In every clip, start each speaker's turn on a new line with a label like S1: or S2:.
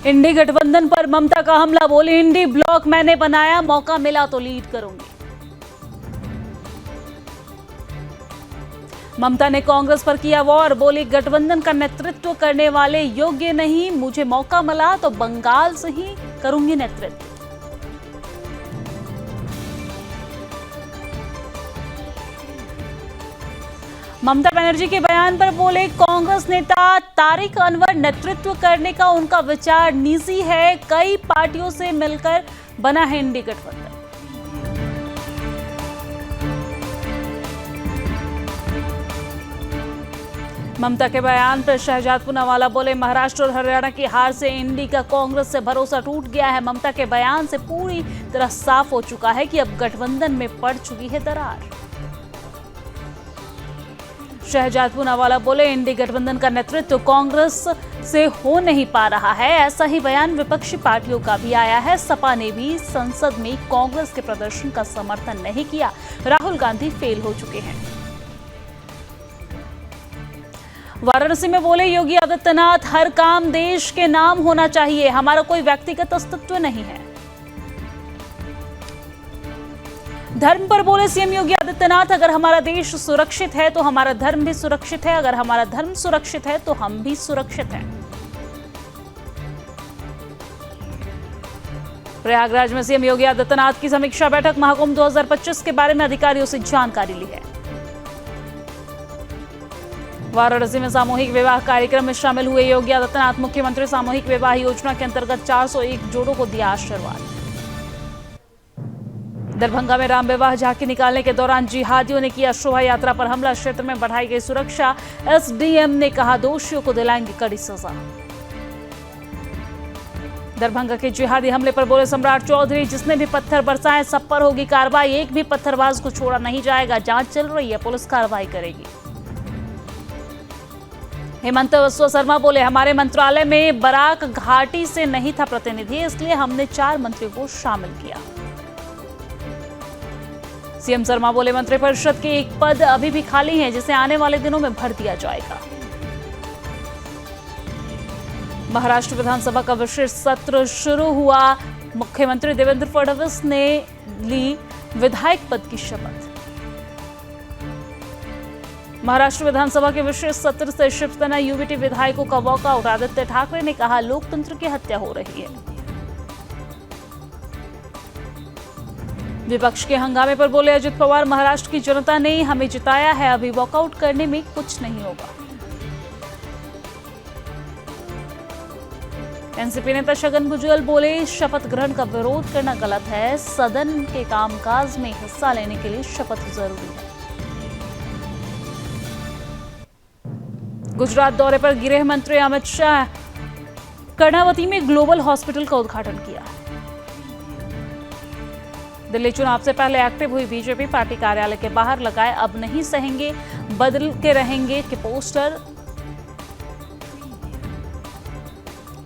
S1: इंडी गठबंधन पर ममता का हमला, बोली इंडी ब्लॉक मैंने बनाया, मौका मिला तो लीड करूंगी। ममता ने कांग्रेस पर किया वॉर, बोली गठबंधन का नेतृत्व करने वाले योग्य नहीं, मुझे मौका मिला तो बंगाल से ही करूंगी नेतृत्व। ममता बनर्जी के बयान पर बोले कांग्रेस नेता तारिक अनवर, नेतृत्व करने का उनका विचार निजी है, कई पार्टियों से मिलकर बना है इंडी गठबंधन। ममता के बयान पर शहजाद पूनावाला बोले महाराष्ट्र और हरियाणा की हार से इंडी का कांग्रेस से भरोसा टूट गया है। ममता के बयान से पूरी तरह साफ हो चुका है कि अब गठबंधन में पड़ चुकी है दरार। शहजाद पूनावाला बोले इंडी गठबंधन का नेतृत्व कांग्रेस से हो नहीं पा रहा है। ऐसा ही बयान विपक्षी पार्टियों का भी आया है। सपा ने भी संसद में कांग्रेस के प्रदर्शन का समर्थन नहीं किया। राहुल गांधी फेल हो चुके हैं। वाराणसी में बोले योगी आदित्यनाथ, हर काम देश के नाम होना चाहिए, हमारा कोई व्यक्तिगत अस्तित्व नहीं है। धर्म पर बोले सीएम योगी आदित्यनाथ, अगर हमारा देश सुरक्षित है तो हमारा धर्म भी सुरक्षित है, अगर हमारा धर्म सुरक्षित है तो हम भी सुरक्षित हैं। प्रयागराज में सीएम योगी आदित्यनाथ की समीक्षा बैठक, महाकुंभ 2025 के बारे में अधिकारियों से जानकारी ली है। वाराणसी में सामूहिक विवाह कार्यक्रम में शामिल हुए योगी आदित्यनाथ। मुख्यमंत्री सामूहिक विवाह योजना के अंतर्गत 401 जोड़ों को दिया आशीर्वाद। दरभंगा में राम विवाह झांकी निकालने के दौरान जिहादियों ने किया शोभा यात्रा पर हमला, क्षेत्र में बढ़ाई गई सुरक्षा। एसडीएम ने कहा दोषियों को दिलाएंगे कड़ी सजा। दरभंगा के जिहादी हमले पर बोले सम्राट चौधरी, जिसने भी पत्थर बरसाए सब पर होगी कार्रवाई, एक भी पत्थरबाज को छोड़ा नहीं जाएगा, जांच चल रही है, पुलिस कार्रवाई करेगी। हेमंत बिस्वा शर्मा बोले हमारे मंत्रालय में बराक घाटी से नहीं था प्रतिनिधि, इसलिए हमने 4 मंत्रियों को शामिल किया। सीएम शर्मा बोले मंत्रिपरिषद के एक पद अभी भी खाली है, जिसे आने वाले दिनों में भर दिया जाएगा। महाराष्ट्र विधानसभा का विशेष सत्र शुरू हुआ। मुख्यमंत्री देवेंद्र फडणवीस ने ली विधायक पद की शपथ। महाराष्ट्र विधानसभा के विशेष सत्र से शिवसेना यूबीटी विधायकों का वॉकआउट। आदित्य ठाकरे ने कहा लोकतंत्र की हत्या हो रही है। विपक्ष के हंगामे पर बोले अजित पवार, महाराष्ट्र की जनता ने हमें जिताया है, अभी वॉकआउट करने में कुछ नहीं होगा। एनसीपी नेता छगन भुजबल बोले शपथ ग्रहण का विरोध करना गलत है, सदन के कामकाज में हिस्सा लेने के लिए शपथ जरूरी है। गुजरात दौरे पर गृह मंत्री अमित शाह कर्णावती में ग्लोबल हॉस्पिटल का उद्घाटन किया। दिल्ली चुनाव से पहले एक्टिव हुई बीजेपी, पार्टी कार्यालय के बाहर लगाए अब नहीं सहेंगे बदल के रहेंगे के पोस्टर।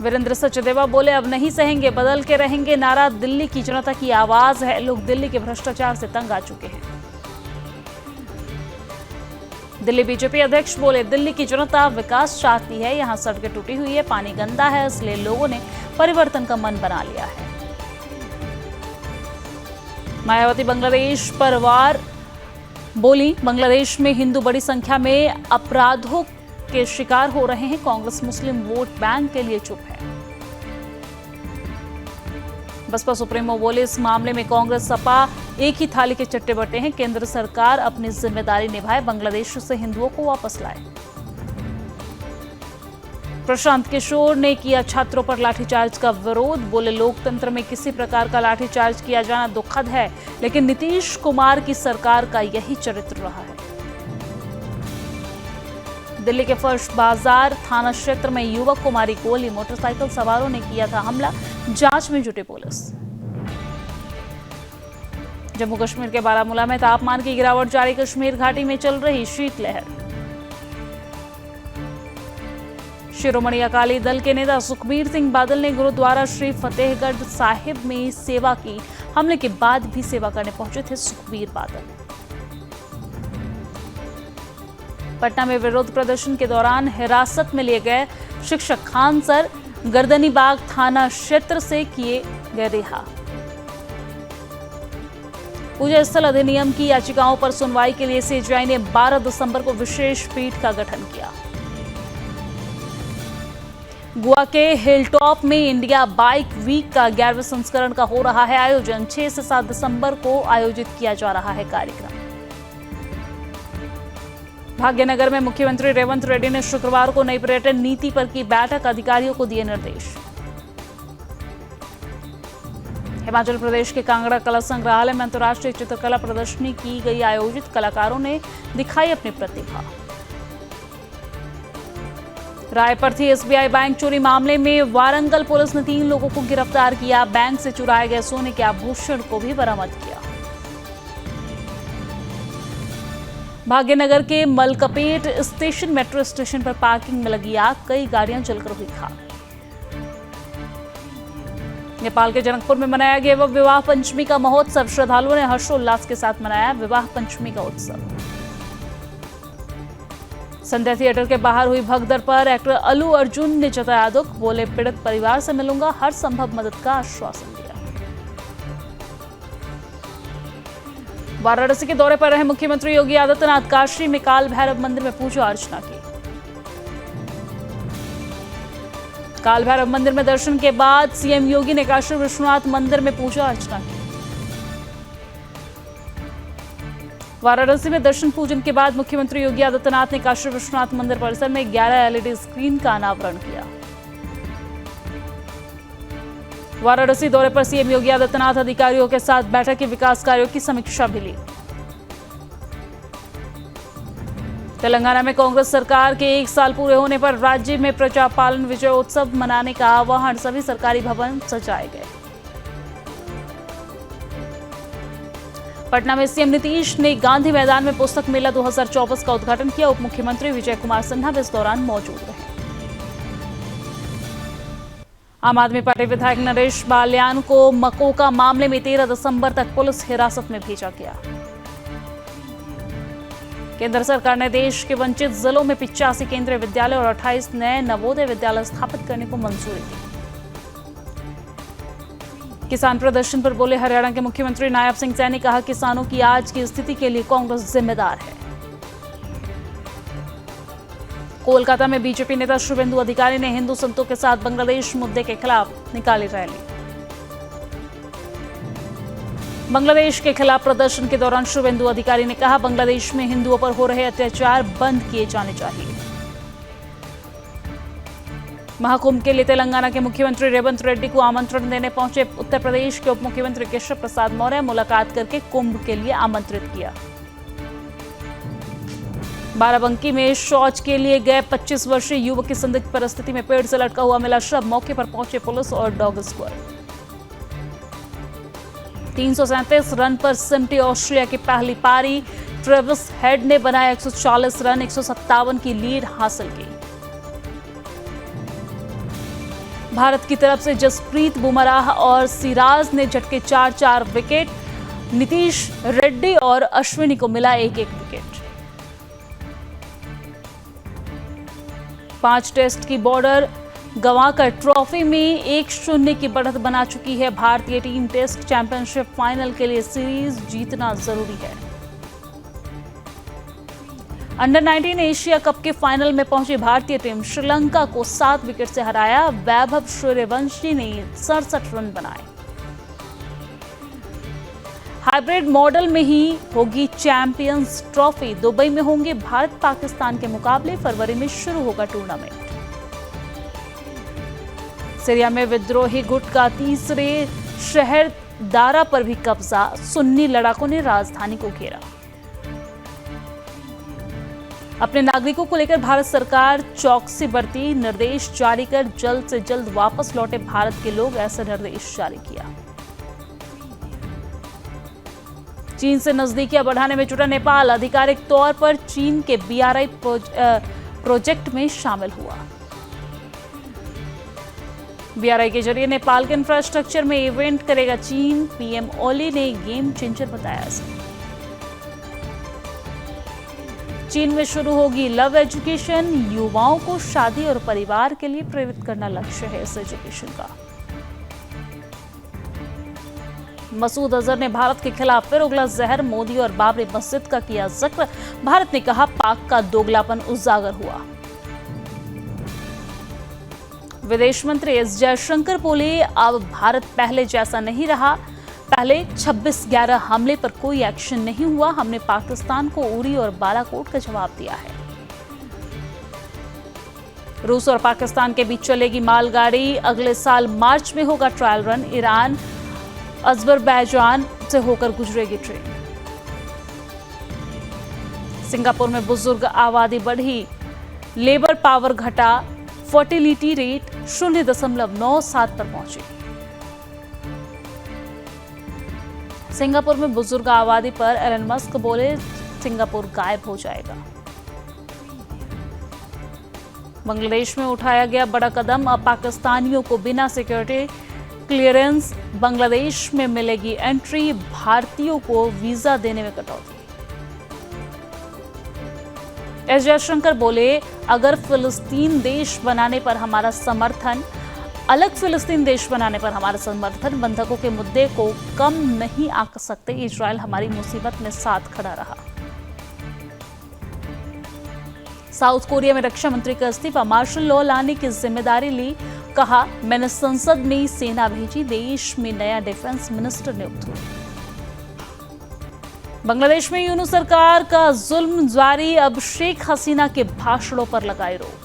S1: वीरेंद्र सचदेवा बोले अब नहीं सहेंगे बदल के रहेंगे नारा दिल्ली की जनता की आवाज है, लोग दिल्ली के भ्रष्टाचार से तंग आ चुके हैं। दिल्ली बीजेपी अध्यक्ष बोले दिल्ली की जनता विकास चाहती है, यहां सड़कें टूटी हुई है, पानी गंदा है, इसलिए लोगों ने परिवर्तन का मन बना लिया है। मायावती बांग्लादेश पर वार, बोली बांग्लादेश में हिंदू बड़ी संख्या में अपराधों के शिकार हो रहे हैं, कांग्रेस मुस्लिम वोट बैंक के लिए चुप है। बसपा सुप्रीमो बोले इस मामले में कांग्रेस सपा एक ही थाली के चट्टे बट्टे हैं, केंद्र सरकार अपनी जिम्मेदारी निभाए, बांग्लादेश से हिंदुओं को वापस लाए। प्रशांत किशोर ने किया छात्रों पर लाठीचार्ज का विरोध, बोले लोकतंत्र में किसी प्रकार का लाठीचार्ज किया जाना दुखद है, लेकिन नीतीश कुमार की सरकार का यही चरित्र रहा है। दिल्ली के फर्श बाजार थाना क्षेत्र में युवक को मारी गोली, मोटरसाइकिल सवारों ने किया था हमला, जांच में जुटी पुलिस। जम्मू कश्मीर के बारामूला में तापमान की गिरावट जारी, कश्मीर घाटी में चल रही शीतलहर। शिरोमणि अकाली दल के नेता सुखबीर सिंह बादल ने गुरुद्वारा श्री फतेहगढ़ साहिब में सेवा की, हमले के बाद भी सेवा करने पहुंचे थे सुखबीर बादल। पटना में विरोध प्रदर्शन के दौरान हिरासत में लिए गए शिक्षक खान सर गर्दनीबाग थाना क्षेत्र से किए गए रिहा। पूजा स्थल अधिनियम की याचिकाओं पर सुनवाई के लिए सीजेआई ने 12 दिसंबर को विशेष पीठ का गठन किया। गोवा के हिलटॉप में इंडिया बाइक वीक का 11वें संस्करण का हो रहा है आयोजन। 6 से 7 दिसंबर को आयोजित किया जा रहा है कार्यक्रम। भाग्यनगर में मुख्यमंत्री रेवंत रेड्डी ने शुक्रवार को नई पर्यटन नीति पर की बैठक, अधिकारियों को दिए निर्देश। हिमाचल प्रदेश के कांगड़ा कला संग्रहालय में अंतर्राष्ट्रीय चित्रकला प्रदर्शनी की गई आयोजित, कलाकारों ने दिखाई अपनी प्रतिभा। रायपर्थी एसबीआई बैंक चोरी मामले में वारंगल पुलिस ने 3 लोगों को गिरफ्तार किया। बैंक से चुराए गए सोने के आभूषण को भी बरामद किया। भाग्यनगर के मलकपेट स्टेशन मेट्रो स्टेशन पर पार्किंग में लगी आग, कई गाड़ियां जलकर हुई खाक। नेपाल के जनकपुर में मनाया गया विवाह पंचमी का महोत्सव। श्रद्धालुओं ने हर्षोल्लास के साथ मनाया विवाह पंचमी का उत्सव। संध्या थिएटर के बाहर हुई भगदड़ पर एक्टर अल्लू अर्जुन ने जताया दुख, बोले पीड़ित परिवार से मिलूंगा, हर संभव मदद का आश्वासन दिया। वाराणसी के दौरे पर रहे मुख्यमंत्री योगी आदित्यनाथ काशी में काल भैरव मंदिर में पूजा अर्चना की। काल भैरव मंदिर में दर्शन के बाद सीएम योगी ने काशी विश्वनाथ मंदिर में पूजा अर्चना की। वाराणसी में दर्शन पूजन के बाद मुख्यमंत्री योगी आदित्यनाथ ने काशी विश्वनाथ मंदिर परिसर में 11 एलईडी स्क्रीन का अनावरण किया। वाराणसी दौरे पर सीएम योगी आदित्यनाथ अधिकारियों के साथ बैठक के विकास कार्यों की समीक्षा भी ली। तेलंगाना में कांग्रेस सरकार के 1 साल पूरे होने पर राज्य में प्रजापालन विजय उत्सव मनाने का आह्वान, सभी सरकारी भवन सजाए गए। पटना में सीएम नीतीश ने गांधी मैदान में पुस्तक मेला 2024 का उद्घाटन किया। उप मुख्यमंत्री विजय कुमार सिन्हा भी इस दौरान मौजूद रहे। आम आदमी पार्टी विधायक नरेश बाल्यान को मकोका मामले में 13 दिसंबर तक पुलिस हिरासत में भेजा गया। केंद्र सरकार ने देश के वंचित जिलों में 85 केंद्रीय विद्यालय और 28 नए नवोदय विद्यालय स्थापित करने को मंजूरी दी। किसान प्रदर्शन पर बोले हरियाणा के मुख्यमंत्री नायब सिंह सैनी, कहा किसानों की आज की स्थिति के लिए कांग्रेस जिम्मेदार है। कोलकाता में बीजेपी नेता शुभेंदु अधिकारी ने हिंदू संतों के साथ बांग्लादेश मुद्दे के खिलाफ निकाली रैली। बांग्लादेश के खिलाफ प्रदर्शन के दौरान शुभेंदु अधिकारी ने कहा, बांग्लादेश में हिंदुओं पर हो रहे अत्याचार बंद किए जाने चाहिए। महाकुंभ के लिए तेलंगाना के मुख्यमंत्री रेवंत रेड्डी को आमंत्रण देने पहुंचे उत्तर प्रदेश के उप मुख्यमंत्री केशव प्रसाद मौर्य, मुलाकात करके कुंभ के लिए आमंत्रित किया। बाराबंकी में शौच के लिए गए 25 वर्षीय युवक की संदिग्ध परिस्थिति में पेड़ से लटका हुआ मिला शव, मौके पर पहुंचे पुलिस और डॉग स्क्वाड। 337 रन पर सिमटी ऑस्ट्रेलिया की पहली पारी, ट्रेविस हेड ने बनाया 140 रन, 157 की लीड हासिल की। भारत की तरफ से जसप्रीत बुमराह और सिराज ने झटके 4-4 विकेट, नीतीश रेड्डी और अश्विनी को मिला 1-1 विकेट। 5 टेस्ट की बॉर्डर गंवाकर ट्रॉफी में 1-0 की बढ़त बना चुकी है भारतीय टीम। टेस्ट चैंपियनशिप फाइनल के लिए सीरीज जीतना जरूरी है। अंडर 19 एशिया कप के फाइनल में पहुंची भारतीय टीम श्रीलंका को 7 विकेट से हराया। वैभव सूर्यवंशी ने 67 रन बनाए। हाइब्रिड मॉडल में ही होगी चैंपियंस ट्रॉफी। दुबई में होंगे भारत पाकिस्तान के मुकाबले। फरवरी में शुरू होगा टूर्नामेंट। सीरिया में विद्रोही गुट का तीसरे शहर दारा पर भी कब्जा, सुन्नी लड़ाकों ने राजधानी को घेरा। अपने नागरिकों को लेकर भारत सरकार चौकसी बरती, निर्देश जारी कर जल्द से जल्द वापस लौटे भारत के लोग, ऐसा निर्देश जारी किया। चीन से नजदीकियां बढ़ाने में जुटा नेपाल आधिकारिक तौर पर चीन के BRI प्रोजेक्ट में शामिल हुआ। BRI के जरिए नेपाल के इंफ्रास्ट्रक्चर में इवेंट करेगा चीन, पीएम ओली ने गेम चेंजर बताया इसे। चीन में शुरू होगी लव एजुकेशन, युवाओं को शादी और परिवार के लिए प्रेरित करना लक्ष्य है इस एजुकेशन का। मसूद अजहर ने भारत के खिलाफ फिर उगला जहर, मोदी और बाबरी मस्जिद का किया जिक्र। भारत ने कहा पाक का दोगलापन उजागर हुआ। विदेश मंत्री एस जयशंकर बोले अब भारत पहले जैसा नहीं रहा। पहले 26/11 हमले पर कोई एक्शन नहीं हुआ, हमने पाकिस्तान को उरी और बालाकोट का जवाब दिया है। रूस और पाकिस्तान के बीच चलेगी मालगाड़ी, अगले साल मार्च में होगा ट्रायल रन। ईरान अजरबैजान से होकर गुजरेगी ट्रेन। सिंगापुर में बुजुर्ग आबादी बढ़ी, लेबर पावर घटा, फर्टिलिटी रेट 0.97 पर पहुंची। सिंगापुर में बुजुर्ग आबादी पर एलन मस्क बोले सिंगापुर गायब हो जाएगा। बांग्लादेश में उठाया गया बड़ा कदम, अब पाकिस्तानियों को बिना सिक्योरिटी क्लियरेंस बांग्लादेश में मिलेगी एंट्री, भारतीयों को वीजा देने में कटौती। एस जयशंकर बोले अगर फिलिस्तीन देश बनाने पर हमारा समर्थन, अलग फिलिस्तीन देश बनाने पर हमारा समर्थन, बंधकों के मुद्दे को कम नहीं आंक सकते। इजराइल हमारी मुसीबत में साथ खड़ा रहा। साउथ कोरिया में रक्षा मंत्री का इस्तीफा, मार्शल लॉ लाने की जिम्मेदारी ली। कहा मैंने संसद में सेना भेजी, देश में नया डिफेंस मिनिस्टर नियुक्त हुआ। बांग्लादेश में यूनूस सरकार का जुल्म जारी, अब शेख हसीना के भाषणों पर लगाई रोक।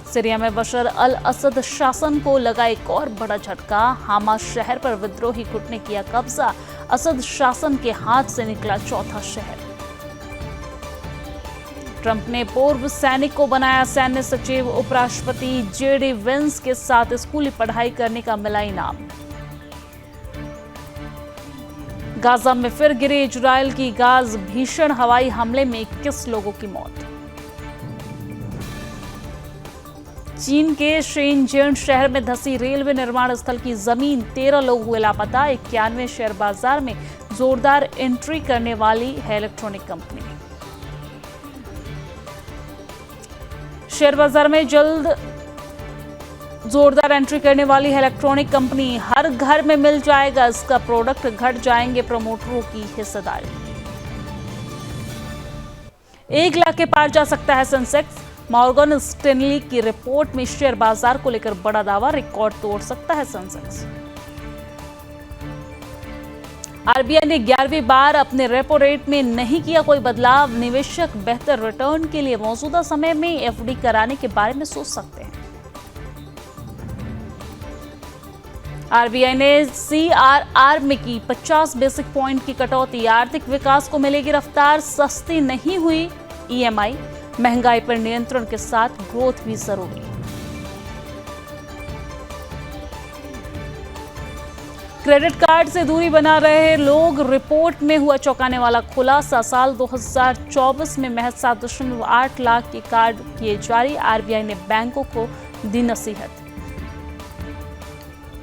S1: सीरिया में बशर अल असद शासन को लगा एक और बड़ा झटका, हामा शहर पर विद्रोही गुट ने किया कब्जा, असद शासन के हाथ से निकला चौथा शहर। ट्रंप ने पूर्व सैनिक को बनाया सैन्य सचिव, उपराष्ट्रपति जेडी वेंस के साथ स्कूली पढ़ाई करने का मिला इनाम। गाजा में फिर गिरे इजरायल की गाज, भीषण हवाई हमले में 21 लोगों की मौत। चीन के शेनजेन शहर में धंसी रेलवे निर्माण स्थल की जमीन, 13 लोग हुए लापता। 91 शेयर बाजार में जोरदार एंट्री करने वाली है इलेक्ट्रॉनिक कंपनी। शेयर बाजार में जल्द जोरदार एंट्री करने वाली है इलेक्ट्रॉनिक कंपनी, हर घर में मिल जाएगा इसका प्रोडक्ट, घट जाएंगे प्रमोटरों की हिस्सेदारी। 1 लाख के पार जा सकता है सेंसेक्स, मॉर्गन स्टैनली की रिपोर्ट में शेयर बाजार को लेकर बड़ा दावा, रिकॉर्ड तोड़ सकता है सेंसेक्स। आरबीआई ने 11वीं बार अपने रेपो रेट में नहीं किया कोई बदलाव, निवेशक बेहतर रिटर्न के लिए मौजूदा समय में एफडी कराने के बारे में सोच सकते हैं। आरबीआई ने सीआरआर में की 50 बेसिक पॉइंट की कटौती, आर्थिक विकास को मिलेगी रफ्तार, सस्ती नहीं हुई ईएमआई, महंगाई पर नियंत्रण के साथ ग्रोथ भी जरूरी। क्रेडिट कार्ड से दूरी बना रहे लोग, रिपोर्ट में हुआ चौंकाने वाला खुलासा, साल 2024 में महज 7.8 लाख के कार्ड किए जारी। आरबीआई ने बैंकों को दी नसीहत।